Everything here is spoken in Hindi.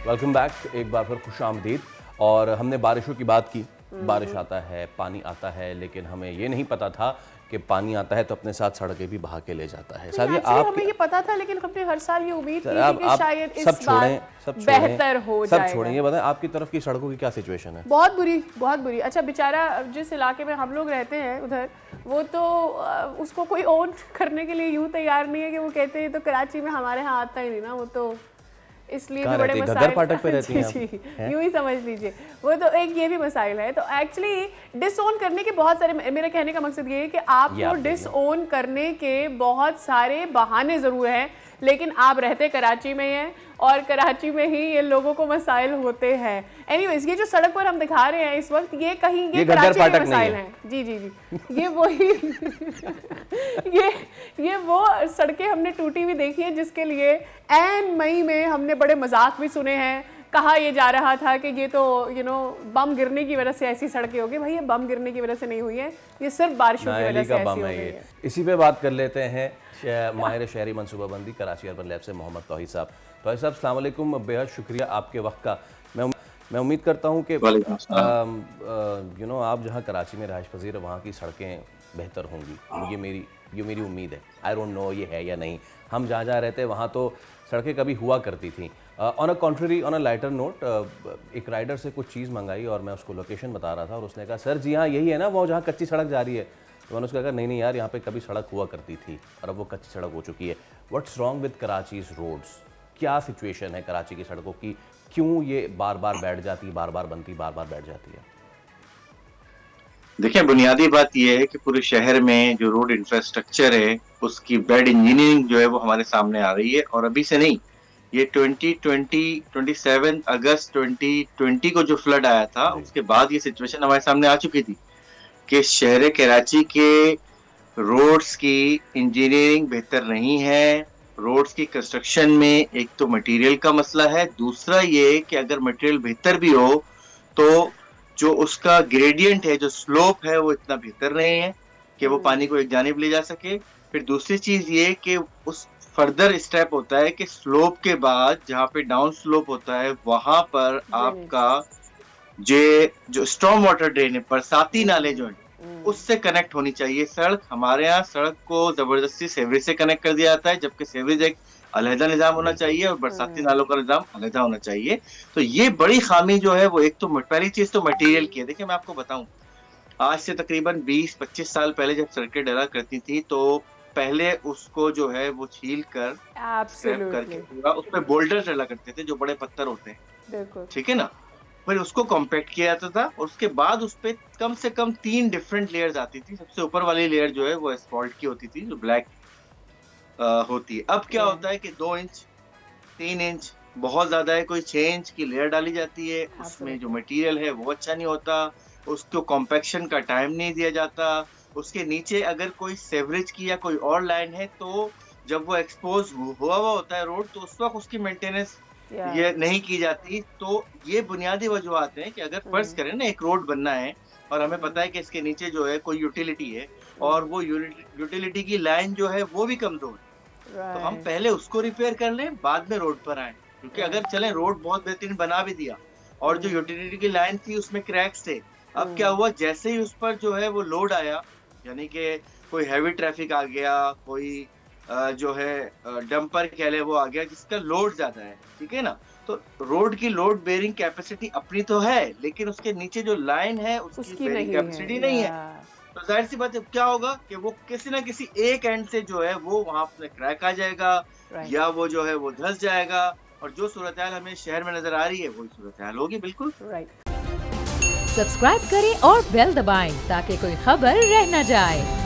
Welcome back. एक बार फिर खुशामदीद। और हमने बारिशों की बात की। बारिश आता है, पानी आता है, लेकिन हमें ये नहीं पता था कि पानी आता है तो अपने साथ सड़कें भी बहा के ले जाता है। सादिया, आप हमें ये पता था, लेकिन हमने हर साल ये उम्मीद की थी कि शायद इस बार बेहतर हो जाएगा। सब छोड़ें, ये बताएं आपकी तरफ की सड़कों की क्या सिचुएशन है? बहुत बुरी, बहुत बुरी। अच्छा, बेचारा जिस इलाके में हम लोग रहते हैं उधर, वो तो उसको कोई ओन करने के लिए यूं तैयार नहीं है कि वो कहते हैं तो कराची में हमारे यहाँ आता ही नहीं ना, वो तो इसलिए भी बड़े मसाइल पे रहती हैं। यूं ही समझ लीजिए। वो तो एक ये भी मसाइल है। तो एक्चुअली डिसओन करने के बहुत सारे, मेरे कहने का मकसद ये है कि आपको डिसओन करने के बहुत सारे बहाने ज़रूर हैं, लेकिन आप रहते कराची में हैं और कराची में ही ये लोगों को मसाइल होते हैं। एनीवेज, ये जो सड़क पर हम दिखा रहे हैं इस वक्त, ये कहीं ये कराची के मसाइल हैं। जी जी जी, ये वही ये वो सड़कें हमने टूटी हुई देखी है, जिसके लिए ऐन मई में हमने बड़े मजाक भी सुने हैं। कहा ये जा रहा था कि ये तो बम गिरने की वजह से ऐसी सड़कें हो गई। भाई, ये बम गिरने की वजह से नहीं हुई है, ये सिर्फ बारिशों की वजह से ऐसी हो गई है। इसी पे बात कर लेते हैं माहिर शहरी मनसूबाबंदी कराची अर्बन लैब से मोहम्मद तौहीद साहब। तौहीद साहब, अस्सलाम वालेकुम। बेहद शुक्रिया आपके वक्त का। मैं उम्मीद करता हूँ कि आप जहाँ कराची में रहायश पजीर है वहाँ की सड़कें बेहतर होंगी। ये मेरी उम्मीद है। आई डोंट नो ये है या नहीं। हम जहाँ जहाँ रहते हैं वहाँ तो सड़कें कभी हुआ करती थी। On a contrary, on a lighter note, एक राइडर से कुछ चीज़ मंगाई और मैं उसको लोकेशन बता रहा था और उसने कहा सर जी हाँ यही है ना वो जहाँ कच्ची सड़क जा रही है। तो मैंने उसको कहा नहीं यार, यहाँ पे कभी सड़क हुआ करती थी और अब वो कच्ची सड़क हो चुकी है। What's wrong with Karachi's roads? क्या सिचुएशन है कराची की सड़कों की? क्यों ये बार बार बैठ जाती, बार बार बनती, बार बार बैठ जाती है? देखिए, बुनियादी बात यह है कि पूरे शहर में जो रोड इंफ्रास्ट्रक्चर है उसकी बैड इंजीनियरिंग जो है वो हमारे सामने आ रही है। और अभी से नहीं, ये 27 अगस्त 2020 को जो फ्लड आया था उसके बाद ये सिचुएशन हमारे सामने आ चुकी थी कि शहर कराची के रोड्स की इंजीनियरिंग बेहतर नहीं है। रोड्स की कंस्ट्रक्शन में एक तो मटेरियल का मसला है, दूसरा ये कि अगर मटेरियल बेहतर भी हो तो जो उसका ग्रेडियंट है, जो स्लोप है, वो इतना बेहतर नहीं है कि वो पानी को एक जानिब ले जा सके। फिर दूसरी चीज ये कि उस फर्दर स्टेप होता है कि स्लोप के बाद जहाँ पे डाउन स्लोप होता है वहां पर आपका जो स्टॉर्म वाटर ड्रेन है, बरसाती नाले जो है, उससे कनेक्ट होनी चाहिए सड़क। हमारे यहाँ सड़क को जबरदस्ती सेवरेज से कनेक्ट कर दिया जाता है, जबकि सेवरेज एक अलहदा निजाम होना चाहिए और बरसाती नालों का निजाम अलहदा होना चाहिए। तो ये बड़ी खामी जो है वो एक तो पहली चीज तो मटेरियल की है। देखिए, मैं आपको बताऊं, आज से तकरीबन 20-25 साल पहले जब सड़कें डला करती थी तो पहले उसको जो है वो छील कर करके पूरा उसमें बोल्डर डला करते थे जो बड़े पत्थर होते हैं, ठीक है ना। फिर उसको कॉम्पैक्ट किया जाता था और उसके बाद उस पे कम से कम 3 डिफरेंट लेयर्स आती थी। सबसे ऊपर वाली लेयर जो है वो एस्फॉल्ट की होती थी, जो ब्लैक होती है। अब क्या होता है कि 2 इंच 3 इंच बहुत ज्यादा है, कोई 6 इंच की लेयर डाली जाती है। उसमें जो मटेरियल है वो अच्छा नहीं होता, उसको कॉम्पैक्शन का टाइम नहीं दिया जाता। उसके नीचे अगर कोई सेवरेज की या कोई और लाइन है तो जब वो एक्सपोज हुआ होता है रोड, तो उस वक्त उसकी मेंटेनेंस ये नहीं की जाती। तो ये बुनियादी वजूहत हैं कि अगर फर्ज करें ना एक रोड बनना है और हमें पता है कि इसके नीचे जो है कोई यूटिलिटी है और वो यूटिलिटी की लाइन जो है वो भी कमजोर है, तो हम पहले उसको रिपेयर कर लें, बाद में रोड पर आए। क्योंकि अगर चलें रोड बहुत बेहतरीन बना भी दिया और जो यूटिलिटी की लाइन थी उसमें क्रैक्स थे, अब क्या हुआ, जैसे ही उस पर जो है वो लोड आया, यानी कि कोई हैवी ट्रैफिक आ गया, कोई जो है डंपर कह ले वो आ गया जिसका लोड ज्यादा है, ठीक है ना। तो रोड की लोड बेयरिंग कैपेसिटी अपनी तो है, लेकिन उसके नीचे जो लाइन है उसकी बेयरिंग कैपेसिटी नहीं है। तो जाहिर सी बात है क्या होगा कि वो किसी ना किसी एक एंड से जो है वो वहां पर क्रैक आ जाएगा या वो जो है वो धंस जाएगा और जो सूरत हाल हमें शहर में नजर आ रही है वही सूरत हाल होगी। बिल्कुल सब्सक्राइब करें और बेल दबाएं ताकि कोई खबर रह न जाए।